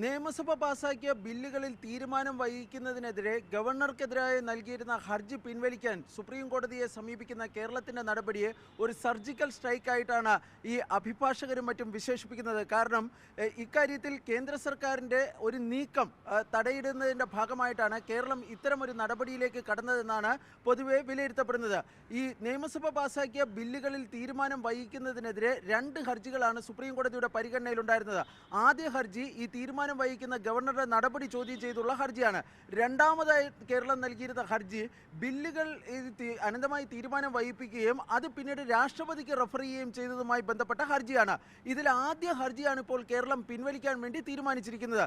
നിയമസഭ പാസാക്കിയ ബില്ലുകളിൽ തീരുമാനം വൈകിക്കുന്നതിനെതിരെ ഗവർണർക്കെതിരായി നൽകിയിരുന്ന ഹർജി പിൻവലിക്കാൻ സുപ്രീം കോടതിയെ സമീപിക്കുന്ന കേരളത്തിന്റെ നടപടിയെ ഒരു സർജിക്കൽ സ്ട്രൈക്കായിട്ടാണ് ഈ അഭിഭാഷകരും മറ്റും വിശേഷിപ്പിക്കുന്നത്. കാരണം ഇക്കാര്യത്തിൽ കേന്ദ്ര സർക്കാരിൻ്റെ ഒരു നീക്കം തടയിടുന്നതിൻ്റെ ഭാഗമായിട്ടാണ് കേരളം ഇത്തരമൊരു നടപടിയിലേക്ക് കടന്നതെന്നാണ് പൊതുവെ വിലയിരുത്തപ്പെടുന്നത്. ഈ നിയമസഭ പാസാക്കിയ ബില്ലുകളിൽ തീരുമാനം വൈകിക്കുന്നതിനെതിരെ 2 ഹർജികളാണ് സുപ്രീം കോടതിയുടെ പരിഗണനയിലുണ്ടായിരുന്നത്. ആദ്യ ഹർജി ഈ തീരുമാനം വഹിക്കുന്ന ഗവർണറുടെ നടപടി ചോദ്യം ചെയ്തുള്ള ഹർജിയാണ്. രണ്ടാമതായി കേരളം നൽകിയിരുന്ന ഹർജി ബില്ലുകൾ അനന്തമായി തീരുമാനം വഹിപ്പിക്കുകയും അത് പിന്നീട് രാഷ്ട്രപതിക്ക് റെഫർ ചെയ്യുകയും ചെയ്തതുമായി ബന്ധപ്പെട്ട ഹർജിയാണ്. ഇതിൽ ആദ്യ ഹർജിയാണ് ഇപ്പോൾ കേരളം പിൻവലിക്കാൻ വേണ്ടി തീരുമാനിച്ചിരിക്കുന്നത്.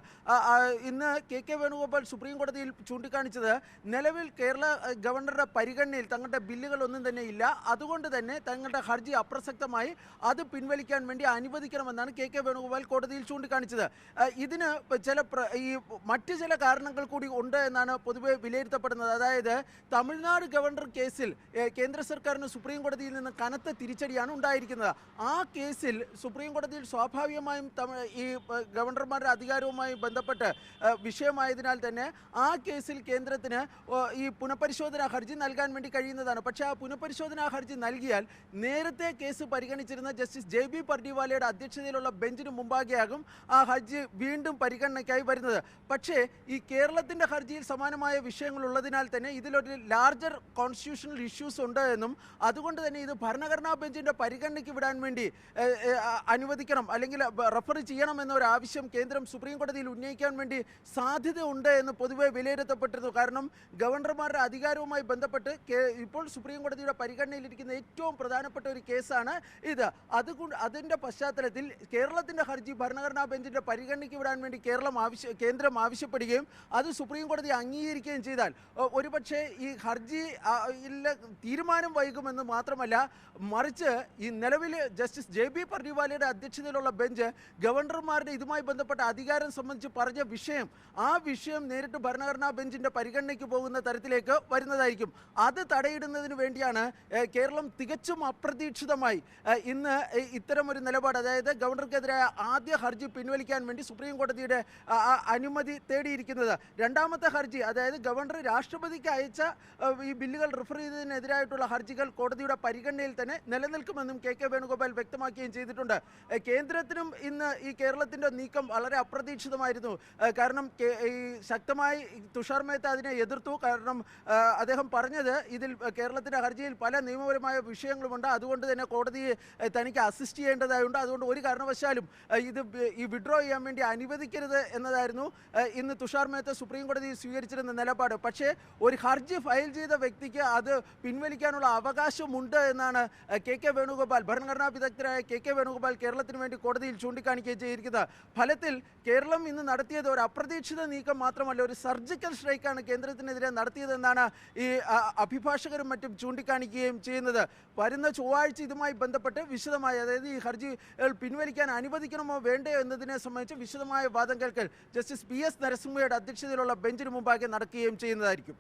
ഇന്ന് കെ വേണുഗോപാൽ സുപ്രീം കോടതിയിൽ ചൂണ്ടിക്കാണിച്ചത് നിലവിൽ കേരള ഗവർണറുടെ പരിഗണനയിൽ തങ്ങളുടെ ബില്ലുകളൊന്നും തന്നെ ഇല്ല, അതുകൊണ്ട് തന്നെ തങ്ങളുടെ ഹർജി അപ്രസക്തമായി അത് പിൻവലിക്കാൻ വേണ്ടി അനുവദിക്കണമെന്നാണ് കെ വേണുഗോപാൽ കോടതിയിൽ ചൂണ്ടിക്കാണിച്ചത്. ഇതിന് മറ്റ് ചില കാരണങ്ങൾ കൂടി ഉണ്ട് എന്നാണ് പൊതുവെ വിലയിരുത്തപ്പെടുന്നത്. അതായത് തമിഴ്നാട് ഗവർണർ കേസിൽ കേന്ദ്ര സർക്കാരിന് സുപ്രീം കോടതിയിൽ നിന്ന് കനത്ത തിരിച്ചടിയാണ് ഉണ്ടായിരിക്കുന്നത്. ആ കേസിൽ സുപ്രീം കോടതിയിൽ സ്വാഭാവികമായും ഈ ഗവർണർമാരുടെ അധികാരവുമായി ബന്ധപ്പെട്ട് വിഷയമായതിനാൽ തന്നെ ആ കേസിൽ കേന്ദ്രത്തിന് ഈ പുനഃപരിശോധനാ ഹർജി നൽകാൻ വേണ്ടി കഴിയുന്നതാണ്. പക്ഷേ ആ പുനഃപരിശോധനാ ഹർജി നൽകിയാൽ നേരത്തെ കേസ് പരിഗണിച്ചിരുന്ന ജസ്റ്റിസ് JB പർഡിവാലയുടെ അധ്യക്ഷതയിലുള്ള ബെഞ്ചിന് മുമ്പാകെയാകും ആ ഹർജി വീണ്ടും പരിഗണനയ്ക്കായി വരുന്നത്. പക്ഷേ ഈ കേരളത്തിൻ്റെ ഹർജിയിൽ സമാനമായ വിഷയങ്ങൾ ഉള്ളതിനാൽ തന്നെ ഇതിലൊരു ലാർജർ കോൺസ്റ്റിറ്റ്യൂഷണൽ ഇഷ്യൂസ് ഉണ്ട് എന്നും അതുകൊണ്ട് തന്നെ ഇത് ഭരണഘടനാ ബെഞ്ചിൻ്റെ പരിഗണനയ്ക്ക് വിടാൻ വേണ്ടി അനുവദിക്കണം അല്ലെങ്കിൽ റെഫർ ചെയ്യണം എന്നൊരു ആവശ്യം കേന്ദ്രം സുപ്രീം കോടതിയിൽ ഉന്നയിക്കാൻ വേണ്ടി സാധ്യതയുണ്ട് എന്ന് പൊതുവെ വിലയിരുത്തപ്പെട്ടിരുന്നു. കാരണം ഗവർണർമാരുടെ അധികാരവുമായി ബന്ധപ്പെട്ട് ഇപ്പോൾ സുപ്രീം കോടതിയുടെ പരിഗണനയിലിരിക്കുന്ന ഏറ്റവും പ്രധാനപ്പെട്ട ഒരു കേസാണ് ഇത്. അതിൻ്റെ പശ്ചാത്തലത്തിൽ കേരളത്തിൻ്റെ ഹർജി ഭരണഘടനാ ബെഞ്ചിൻ്റെ പരിഗണനയ്ക്ക് വിടാൻ വേണ്ടി കേന്ദ്രം ആവശ്യപ്പെടുകയും അത് സുപ്രീം കോടതി അംഗീകരിക്കുകയും ചെയ്താൽ ഒരുപക്ഷെ ഈ ഹർജി തീരുമാനം വൈകുമെന്ന് മാത്രമല്ല, മറിച്ച് ഈ നിലവിൽ ജസ്റ്റിസ് JB പർഡിവാലയുടെ അധ്യക്ഷതയിലുള്ള ബെഞ്ച് ഗവർണർമാരുടെ ഇതുമായി ബന്ധപ്പെട്ട അധികാരം സംബന്ധിച്ച് പറഞ്ഞ വിഷയം ആ വിഷയം നേരിട്ട് ഭരണഘടനാ ബെഞ്ചിൻ്റെ പരിഗണനയ്ക്ക് പോകുന്ന തരത്തിലേക്ക് വരുന്നതായിരിക്കും. അത് തടയിടുന്നതിന് വേണ്ടിയാണ് കേരളം തികച്ചും അപ്രതീക്ഷിതമായി ഇന്ന് ഇത്തരമൊരു നിലപാട്, അതായത് ഗവർണർക്കെതിരായ ആദ്യ ഹർജി പിൻവലിക്കാൻ വേണ്ടി സുപ്രീം കോടതിയുടെ അനുമതി തേടിയിരിക്കുന്നത്. രണ്ടാമത്തെ ഹർജി, അതായത് ഗവർണർ രാഷ്ട്രപതിക്ക് അയച്ച ഈ ബില്ലുകൾ റെഫർ ചെയ്തതിനെതിരായിട്ടുള്ള ഹർജികൾ കോടതിയുടെ പരിഗണനയിൽ തന്നെ നിലനിൽക്കുമെന്നും കെ വേണുഗോപാൽ വ്യക്തമാക്കുകയും ചെയ്തിട്ടുണ്ട്. കേന്ദ്രത്തിനും ഇന്ന് ഈ കേരളത്തിൻ്റെ നീക്കം വളരെ അപ്രതീക്ഷിതമായിരുന്നു. കാരണം ഈ ശക്തമായി തുഷാർ മേത്ത അതിനെ എതിർത്തു. കാരണം അദ്ദേഹം പറഞ്ഞത് ഇതിൽ കേരളത്തിൻ്റെ ഹർജിയിൽ പല നിയമപരമായ വിഷയങ്ങളുമുണ്ട്, അതുകൊണ്ട് തന്നെ കോടതിയെ തനിക്ക് അസിസ്റ്റ് ചെയ്യേണ്ടതായുണ്ട്, അതുകൊണ്ട് ഒരു കാരണവശാലും ഇത് ഈ വിഡ്രോ ചെയ്യാൻ വേണ്ടി അനുവദിക്കരുത് എന്നതായിരുന്നു ഇന്ന് തുഷാർ മേത്ത സുപ്രീം കോടതിയിൽ സ്വീകരിച്ചിരുന്ന നിലപാട്. പക്ഷേ ഒരു ഹർജി ഫയൽ ചെയ്ത വ്യക്തിക്ക് അത് പിൻവലിക്കാനുള്ള അവകാശമുണ്ട് എന്നാണ് കെ വേണുഗോപാൽ, ഭരണഘടനാ വിദഗ്ധരായ കെ വേണുഗോപാൽ കേരളത്തിന് വേണ്ടി കോടതിയിൽ ചൂണ്ടിക്കാണിക്കുകയും ചെയ്തിരിക്കുന്നത്. ഫലത്തിൽ കേരളം ഇന്ന് നടത്തിയത് ഒരു അപ്രതീക്ഷിത നീക്കം മാത്രമല്ല, ഒരു സർജിക്കൽ സ്ട്രൈക്കാണ് കേന്ദ്രത്തിനെതിരെ നടത്തിയതെന്നാണ് ഈ അഭിഭാഷകരും മറ്റും ചൂണ്ടിക്കാണിക്കുകയും ചെയ്യുന്നത്. വരുന്ന ചൊവ്വാഴ്ച ഇതുമായി ബന്ധപ്പെട്ട് വിശദമായി, അതായത് ഈ ഹർജി പിൻവലിക്കാൻ അനുവദിക്കണമോ വേണ്ടയോ എന്നതിനെ സംബന്ധിച്ച് വിശദമായ വാദം കേൾക്കൽ ജസ്റ്റിസ് PS നരസിംഹയുടെ അധ്യക്ഷതയിലുള്ള ബെഞ്ചിന് മുമ്പാകെ നടക്കുകയും ചെയ്യുന്നതായിരിക്കും.